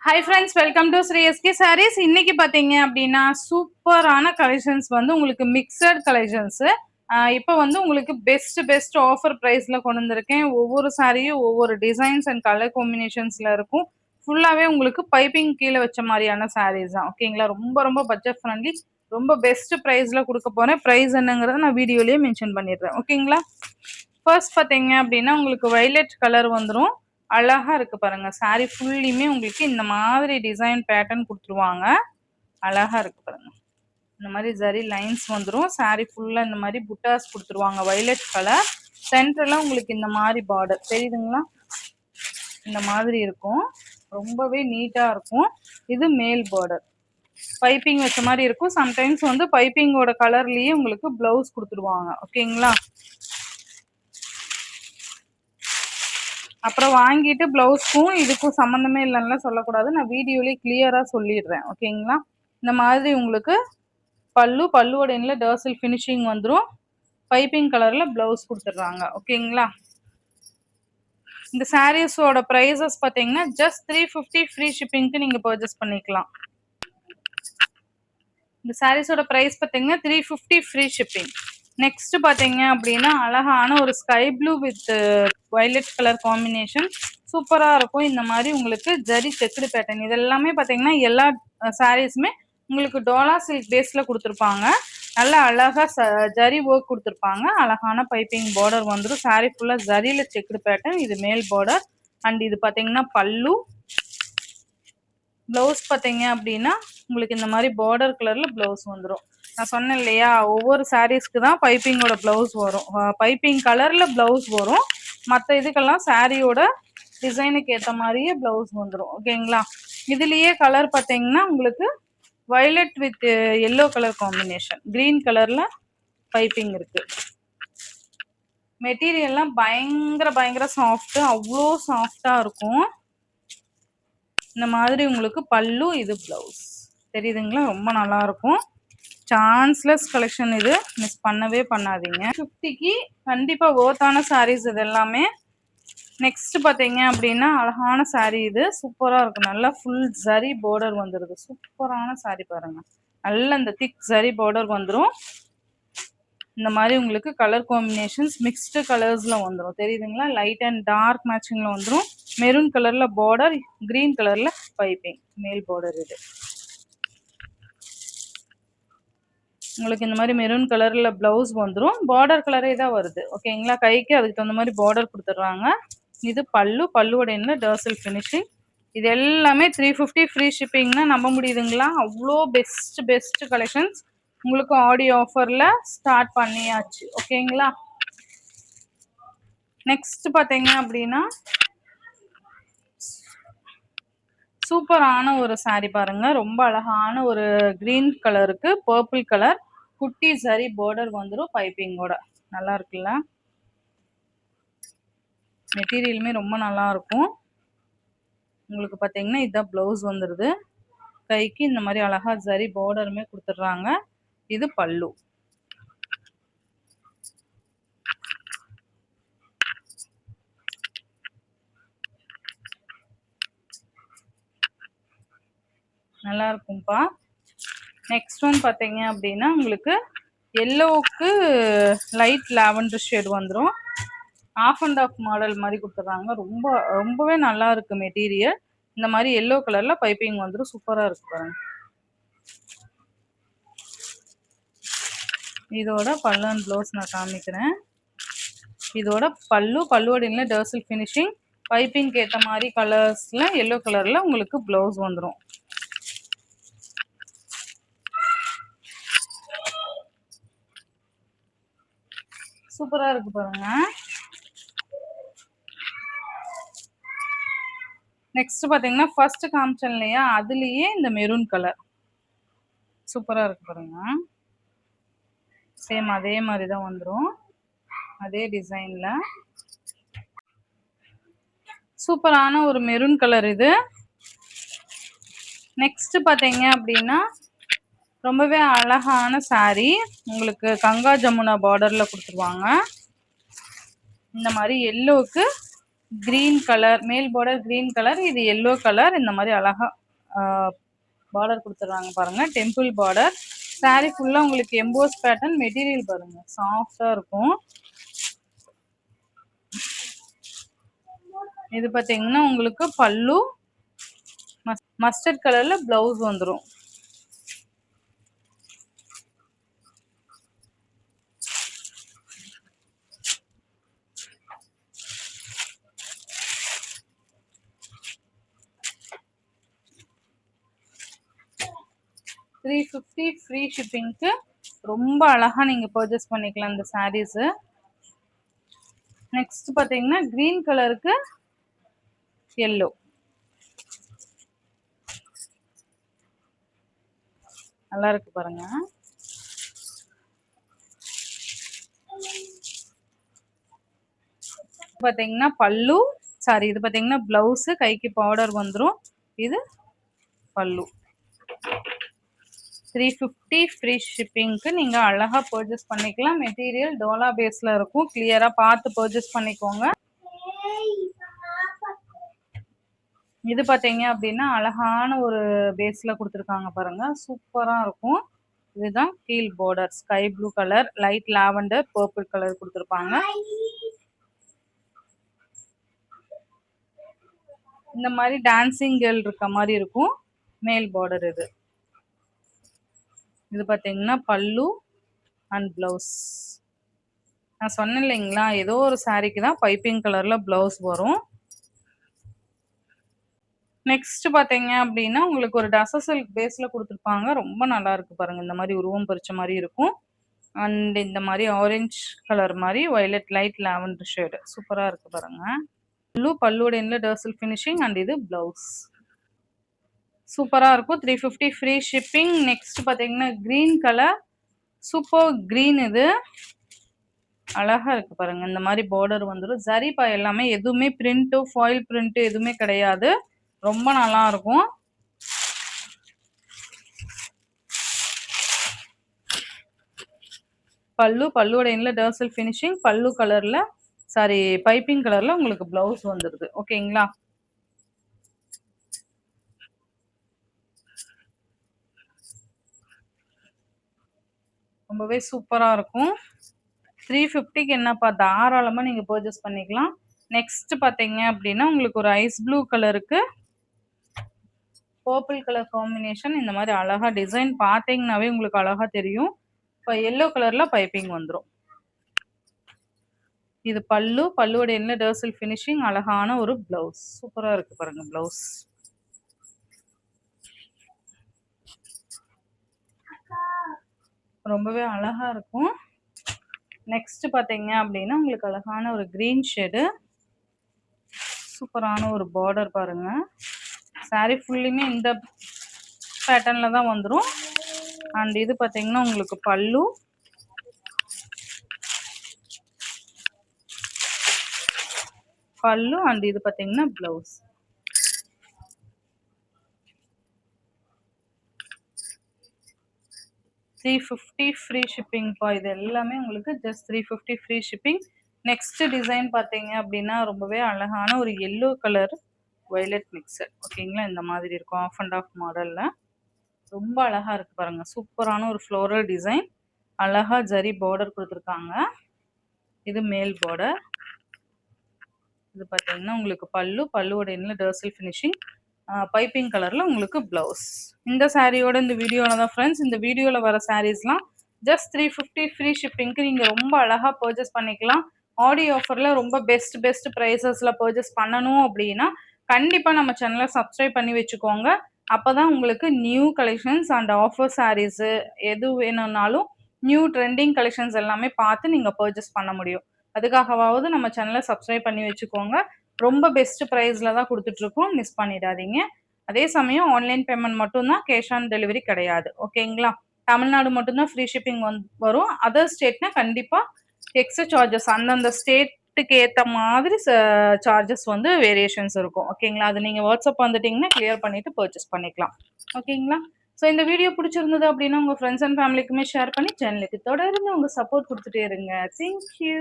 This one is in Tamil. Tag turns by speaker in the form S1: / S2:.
S1: Hi friends, welcome to Sri SK Sarees. இன்னைக்கு பாத்தீங்க அப்படின்னா சூப்பரான கலெக்ஷன்ஸ் வந்து உங்களுக்கு மிக்சட் கலெக்ஷன்ஸ். இப்போ வந்து உங்களுக்கு பெஸ்ட் ஆஃபர் பிரைஸ்ல கொண்டு வந்திருக்கேன். ஒவ்வொரு சாரியும் ஒவ்வொரு டிசைன்ஸ் அண்ட் கலர் காம்பினேஷன்ஸ்ல இருக்கும். ஃபுல்லாவே உங்களுக்கு பைப்பிங் கீழே வச்ச மாதிரியான சாரீஸ் தான். ஓகேங்களா? ரொம்ப பட்ஜெட் ஃப்ரெண்ட்லி, ரொம்ப பெஸ்ட் பிரைஸ்ல கொடுக்க போறேன். பிரைஸ் என்னங்கிறத நான் வீடியோலயே மென்ஷன் பண்ணிடுறேன். ஓகேங்களா? ஃபர்ஸ்ட் பாத்தீங்க அப்படின்னா உங்களுக்கு வைலட் கலர் வந்துடும். அழகா இருக்கு பாருங்க. சாரி ஃபுல்லியுமே உங்களுக்கு இந்த மாதிரி டிசைன் பேட்டர்ன் கொடுத்துருவாங்க. அழகா இருக்கு பாருங்க. இந்த மாதிரி ஜரி லைன்ஸ் வந்துடும். சாரி ஃபுல்லா இந்த மாதிரி புட்டாஸ் கொடுத்துருவாங்க. வைலட் கலர் சென்டர்ல உங்களுக்கு இந்த மாதிரி பார்டர் தெரியுதுங்களா? இந்த மாதிரி இருக்கும். ரொம்பவே நீட்டா இருக்கும். இது மேல் பார்டர் பைப்பிங் வச்ச மாதிரி இருக்கும். சம்டைம்ஸ் வந்து பைப்பிங்கோட கலர்லயே உங்களுக்கு பிளவுஸ் கொடுத்துருவாங்க. ஓகேங்களா? அப்புறம் வாங்கிட்டு பிளவுஸ்க்கும் இதுக்கும் சம்மந்தமே இல்லைன்னா சொல்லக்கூடாது. நான் வீடியோலயே கிளியரா சொல்லிடுறேன். ஓகேங்களா? இந்த மாதிரி உங்களுக்கு பல்லுவோட எண்ணில் டர்சல் ஃபினிஷிங் வந்துடும். பைப்பிங் கலர்ல பிளவுஸ் கொடுத்துட்றாங்க. ஓகேங்களா? இந்த சாரீஸோட ப்ரைஸஸ் பார்த்தீங்கன்னா ஜஸ்ட் 350 ஃப்ரீ ஷிப்பிங்க்கு நீங்க பர்ச்சேஸ் பண்ணிக்கலாம். இந்த சாரீஸோட ப்ரைஸ் பார்த்தீங்கன்னா 350 ஃப்ரீ ஷிப்பிங். நெக்ஸ்ட் பார்த்தீங்க அப்படின்னா அழகான ஒரு sky blue with violet colour combination சூப்பராக இருக்கும். இந்த மாதிரி உங்களுக்கு ஜரி செக்குடு பேட்டர்ன் இது எல்லாமே பார்த்தீங்கன்னா எல்லா சாரீஸுமே உங்களுக்கு டோலா சில்க் பேஸில் கொடுத்துருப்பாங்க. நல்லா அழகாக ஜரி ஒர்க் கொடுத்துருப்பாங்க. அழகான பைப்பிங் பார்டர் வந்துடும். சாரீ ஃபுல்லாக ஜரியில் செக்குடு பேட்டர்ன். இது மேல் பார்டர் அண்ட் இது பார்த்தீங்கன்னா பல்லு. பிளவுஸ் பார்த்தீங்க அப்படின்னா உங்களுக்கு இந்த மாதிரி பார்டர் கலர்ல பிளவுஸ் வந்துடும். நான் சொன்னேன் இல்லையா, ஒவ்வொரு சாரீஸ்க்கு தான் பைப்பிங்கோட பிளவுஸ் வரும். பைப்பிங் கலர்ல பிளவுஸ் வரும். மற்ற இதுக்கெல்லாம் சாரியோட டிசைனுக்கு ஏற்ற மாதிரியே பிளவுஸ் வந்துடும். ஓகேங்களா? இதுலயே கலர் பார்த்தீங்கன்னா உங்களுக்கு violet with yellow colour combination, green கலர்ல பைப்பிங் இருக்கு. மெட்டீரியல்லாம் பயங்கர சாஃப்ட், அவ்வளோ சாஃப்டா இருக்கும். இந்த மாதிரி உங்களுக்கு பல்லு, இது பிளவுஸ் தெரியுதுங்களா? ரொம்ப நல்லா இருக்கும். சான்ஸ்லெஸ் கலெக்ஷன் இது, மிஸ் பண்ணவே பண்ணாதீங்க. 50க்கு கண்டிப்பா ஒர்த்தான சாரீஸ் இது எல்லாமே. நெக்ஸ்ட் பாத்தீங்க அப்படின்னா அழகான சாரீ. இது சூப்பரா இருக்கும். நல்லா ஃபுல் ஜரி பார்டர் வந்துருது. சூப்பரான சாரீ பாருங்க. நல்ல இந்த திக் ஜரி பார்டர் வந்துடும். இந்த மாதிரி உங்களுக்கு கலர் காம்பினேஷன்ஸ் மிக்ஸ்டு கலர்ஸ்ல வந்துடும். தெரியுதுங்களா? லைட் அண்ட் டார்க் மேட்சிங்ல வந்துடும். மெரூன் கலர்ல பார்டர், கிரீன் கலர்ல பைப்பிங் மேல் பார்டர். இது உங்களுக்கு இந்த மாதிரி மெரூன் கலர்ல பிளவுஸ் வந்துடும். பார்டர் கலரே தான் வருது. ஓகேங்களா? கைக்கு அதுக்கு தகுந்த மாதிரி பார்டர் கொடுத்துட்றாங்க. இது பல்லுவோட என்ன டர்சல் ஃபினிஷிங். இது எல்லாமே 350 ஃப்ரீ ஷிப்பிங்னா நம்ப முடியுதுங்களா? அவ்வளோ பெஸ்ட் கலெக்ஷன்ஸ் உங்களுக்கு ஆடியோ ஆஃபர்ல ஸ்டார்ட் பண்ணியாச்சு. ஓகேங்களா? நெக்ஸ்ட் பாத்தீங்க அப்படின்னா சூப்பரான ஒரு சாரி பாருங்க. ரொம்ப அழகான ஒரு கிரீன் கலருக்கு பர்பிள் கலர் குட்டி சரி பார்டர் வந்துடும் பைப்பிங்கோட. நல்லா இருக்குல்ல? மெட்டீரியலுமே ரொம்ப நல்லா இருக்கும். உங்களுக்கு பார்த்தீங்கன்னா இதுதான் பிளவுஸ் வந்துடுது. கைக்கு இந்த மாதிரி அழகா ஜரி பார்டருமே கொடுத்துட்றாங்க. இது பல்லு. நல்லா இருக்கும்பா. நெக்ஸ்ட் ஒன் பார்த்தீங்க அப்படின்னா உங்களுக்கு எல்லோவுக்கு லைட் லாவெண்டர் ஷேட் வந்துடும். ஆஃப் அண்ட் ஆஃப் மாடல் மாதிரி கொடுத்துட்றாங்க. ரொம்பவே நல்லா இருக்கு மெட்டீரியல். இந்த மாதிரி எல்லோ கலர்ல பைப்பிங் வந்துடும். சூப்பரா இருக்கு பாருங்க. இதோட பல்லு அண்ட் ப்ளவுஸ் நான் காமிக்கிறேன். இதோட பல்லுவோட இல்லை டர்சல் ஃபினிஷிங், பைப்பிங் ஏற்ற மாதிரி கலர்ஸ்ல எல்லோ கலர்ல உங்களுக்கு ப்ளவுஸ் வந்துடும். சூப்பரா இருக்கு பாருங்க. நெக்ஸ்ட் பாத்தீங்கன்னா ஃபர்ஸ்ட் காமிச்சேன் இல்லையா, அதுலயே இந்த மெரூன் கலர் சூப்பரா இருக்கு பாருங்க. சேம் அதே மாதிரி தான் வந்துடும். அதே டிசைன்ல சூப்பரான ஒரு மெரூன் கலர் இது. நெக்ஸ்ட் பாத்தீங்க அப்படின்னா ரொம்பவே அழகான சாரி. உங்களுக்கு கங்கா ஜமுனா பார்டர்ல கொடுத்துருவாங்க. இந்த மாதிரி எல்லோவுக்கு கிரீன் கலர், மேல் பார்டர் கிரீன் கலர், இது எல்லோ கலர். இந்த மாதிரி அழகா பார்டர் கொடுத்துட்றாங்க பாருங்க. Temple border. saree ஃபுல்லா உங்களுக்கு எம்போஸ் பேட்டர்ன். மெட்டீரியல் பாருங்க சாஃப்டா இருக்கும். இது பாத்தீங்கன்னா உங்களுக்கு பல்லு, மஸ்டர்ட் கலர்ல பிளவுஸ் வந்துரும். $350 ஃப்ரீ ஷிப்பிங்க்கு ரொம்ப அழகா நீங்க பர்ச்சேஸ் பண்ணிக்கலாம் இந்த சாரீஸ். நெக்ஸ்ட் பாத்தீங்கன்னா கிரீன் கலருக்கு எல்லோ. நல்லா இருக்கு பாருங்க. பாத்தீங்கன்னா பல்லு, சாரி இது பாத்தீங்கன்னா பிளவுஸ், கைக்கு பார்டர் வந்துரும். இது பல்லு. $350 ஃப்ரீ ஷிப்பிங்க்கு நீங்க அழகா பர்ச்சேஸ் பண்ணிக்கலாம். மெட்டீரியல் டோலா பேஸ்ல இருக்கும். கிளியரா பார்த்து பர்ச்சேஸ் பண்ணிக்கோங்க. இது பாத்தீங்க அப்படின்னா அழகான ஒரு பேஸ்ல கொடுத்துருக்காங்க பாருங்க. சூப்பரா இருக்கும். இதுதான் கீழ் border. Sky blue colour, light lavender, purple colour கொடுத்துருப்பாங்க. இந்த மாதிரி டான்சிங் கேர்ள் இருக்க மாதிரி இருக்கும் மேல் பார்டர். இது பாத்தீங்கன்னா பல்லு அண்ட் பிளவுஸ். நான் சொன்னேன் இல்லைங்களா, ஏதோ ஒரு சாரிக்கு தான் பைப்பிங் கலர்ல பிளவுஸ் வரும். நெக்ஸ்ட் பாத்தீங்க அப்படின்னா உங்களுக்கு ஒரு டச சில்க் பேஸ்ல கொடுத்துருப்பாங்க. ரொம்ப நல்லா இருக்கு பாருங்க. இந்த மாதிரி உருவம் பறிச்ச மாதிரி இருக்கும். அண்ட் இந்த மாதிரி ஆரஞ்சு கலர் மாதிரி வயலட் லைட் லாவெண்டர் ஷேடு சூப்பரா இருக்கு பாருங்க. பல்லுவோட எண்ட்ல டர்சல் ஃபினிஷிங் அண்ட் இது பிளவுஸ். சூப்பரா இருக்கும். $350 ஃப்ரீ ஷிப்பிங். நெக்ஸ்ட் பாத்தீங்கன்னா கிரீன் கலர், சூப்பர் கிரீன். இது அழகா இருக்கு பாருங்க. இந்த மாதிரி பார்டர் வந்துடும். ஜரிபா எல்லாமே, எதுவுமே பிரிண்ட் ஃபாயில் பிரிண்ட் எதுவுமே கிடையாது. ரொம்ப நல்லா இருக்கும். பல்லுவோட எண்ட்ல டர்சல் ஃபினிஷிங். பல்லு கலர்ல, சாரி பைப்பிங் கலர்ல உங்களுக்கு பிளவுஸ் வந்துருது. ஓகேங்களா. ரொம்பவே சூப்பரா இருக்கும். 350க்கு என்னப்பா, தாராளமா நீங்க பர்ச்சேஸ் பண்ணிக்கலாம். நெக்ஸ்ட் பாத்தீங்க அப்படின்னா உங்களுக்கு ஒரு ஐஸ் ப்ளூ கலருக்கு பர்பிள் கலர் காம்பினேஷன். இந்த மாதிரி அழகா டிசைன் பாத்தீங்கன்னாவே உங்களுக்கு அழகா தெரியும். இப்போ எல்லோ கலர்ல பைப்பிங் வந்துடும். இது பல்லுவோட என்ன டர்சல் ஃபினிஷிங். அழகான ஒரு பிளவுஸ். சூப்பரா இருக்கு பாருங்க பிளவுஸ். ரொம்பவே அழகா இருக்கும். நெக்ஸ்ட் பாத்தீங்க அப்படின்னா உங்களுக்கு அழகான ஒரு கிரீன் ஷேடு. சூப்பரான ஒரு பார்டர் பாருங்க. சாரி ஃபுல்லுமே இந்த பேட்டர்ன்ல தான் வந்துடும். அண்ட் இது பாத்தீங்கன்னா உங்களுக்கு பல்லு, அண்ட் இது பாத்தீங்கன்னா பிளவுஸ். $350 free shipping. இது எல்லாமே உங்களுக்கு just $350 free shipping. Next design பார்த்தீங்க அப்படின்னா ரொம்பவே அழகான ஒரு எல்லோ கலர் வயலட் மிக்சர். ஓகேங்களா. இந்த மாதிரி இருக்கும் ஆஃப் அண்ட் ஆஃப் மாடலில். ரொம்ப அழகாக இருக்குது பாருங்கள். சூப்பரான ஒரு ஃப்ளோரல் டிசைன். அழகாக ஜரி பார்டர் கொடுத்துருக்காங்க. இது மேல் பார்டர். இது பார்த்தீங்கன்னா உங்களுக்கு பல்லுவோட என்ன டர்சல் ஃபினிஷிங். பைப்பிங் கலரில் உங்களுக்கு ப்ளவுஸ். இந்த சாரியோட இந்த வீடியோவில் தான் ஃப்ரெண்ட்ஸ். இந்த வீடியோவில் வர சாரீஸ்லாம் ஜஸ்ட் $350 ஃப்ரீ ஷிப்பிங்க்கு நீங்கள் ரொம்ப அழகாக பர்ச்சேஸ் பண்ணிக்கலாம். ஆடி ஆஃபரில் ரொம்ப பெஸ்ட் ப்ரைஸஸில் பர்ச்சேஸ் பண்ணணும் அப்படின்னா கண்டிப்பாக நம்ம சேனலை சப்ஸ்கிரைப் பண்ணி வச்சுக்கோங்க. அப்போ தான் உங்களுக்கு new collections and offer sarees எது வேணும்னாலும் நியூ ட்ரெண்டிங் கலெக்ஷன்ஸ் எல்லாமே பார்த்து நீங்கள் பர்ச்சேஸ் பண்ண முடியும். அதுக்காகவாவது நம்ம சேனலை சப்ஸ்கிரைப் பண்ணி வச்சுக்கோங்க. ரொம்ப பெஸ்ட் ப்ரைஸில் தான் கொடுத்துட்ருக்கோம். மிஸ் பண்ணிடாதீங்க. அதே சமயம் ஆன்லைன் பேமெண்ட் மட்டும்தான், கேஷ் ஆன் டெலிவரி கிடையாது. ஓகேங்களா. தமிழ்நாடு மட்டும்தான் ஃப்ரீ ஷிப்பிங் வரும். அதர் ஸ்டேட்னா கண்டிப்பாக எக்ஸ்ட்ரா சார்ஜஸ் அந்தந்த ஸ்டேட்டுக்கு ஏற்ற மாதிரி சார்ஜஸ் வந்து வேரியேஷன்ஸ் இருக்கும். ஓகேங்களா. அது நீங்கள் வாட்ஸ்அப் வந்துட்டிங்கன்னா கிளியர் பண்ணிவிட்டு பர்ச்சேஸ் பண்ணிக்கலாம். ஓகேங்களா. ஸோ இந்த வீடியோ பிடிச்சிருந்தது அப்படின்னா உங்கள் ஃப்ரெண்ட்ஸ் அண்ட் ஃபேமிலிக்குமே ஷேர் பண்ணி சேனலுக்கு தொடர்ந்து உங்கள் சப்போர்ட் கொடுத்துட்டே இருங்க. தேங்க்யூ.